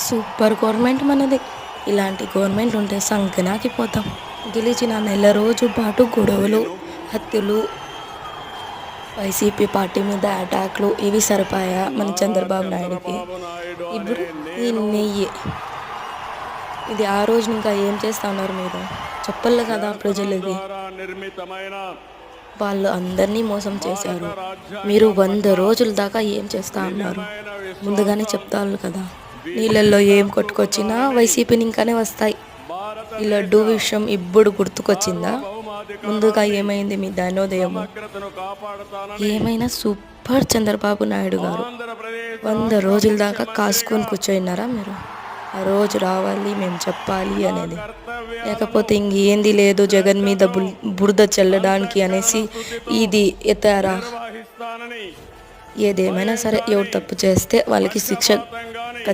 Super government మనది. ఇలాంటి government ఉంటే సంకనాకిపోతాం. గెలిచిన నెల రోజు పాటు గొడవలు, హత్యలు, వైసీపీ పార్టీ మీద అటాక్లు ఇవి సరిపాయా మన చంద్రబాబు నాయుడుకి? ఇప్పుడు ఈ నెయ్యి ఇది ఆ రోజు ఇంకా ఏం చేస్తా ఉన్నారు మీరు? చెప్పాలి కదా ప్రజలకి. వాళ్ళు అందరినీ మోసం చేశారు. మీరు 100 రోజుల దాకా ఏం చేస్తా ఉన్నారు? ముందుగానే చెప్తాను కదా. నీళ్ళల్లో ఏం కొట్టుకొచ్చినా వైసీపీని ఇంకానే వస్తాయి. ఈ లడ్డూ విషయం ఇప్పుడు గుర్తుకొచ్చిందా? ముందుగా ఏమైంది మీ ధనోదయము? ఏమైనా సూపర్ చంద్రబాబు నాయుడు గారు. 100 రోజుల దాకా కాసుకొని కూర్చోయినారా మీరు? ఆ రోజు రావాలి, మేము చెప్పాలి అనేది. లేకపోతే ఇంకేంది లేదు జగన్ మీద బురద చల్లడానికి అనేసి ఇది ఎత్తారా? ఏదేమైనా సరే ఎవరు తప్పు చేస్తే వాళ్ళకి శిక్ష ఖచ్చితంగా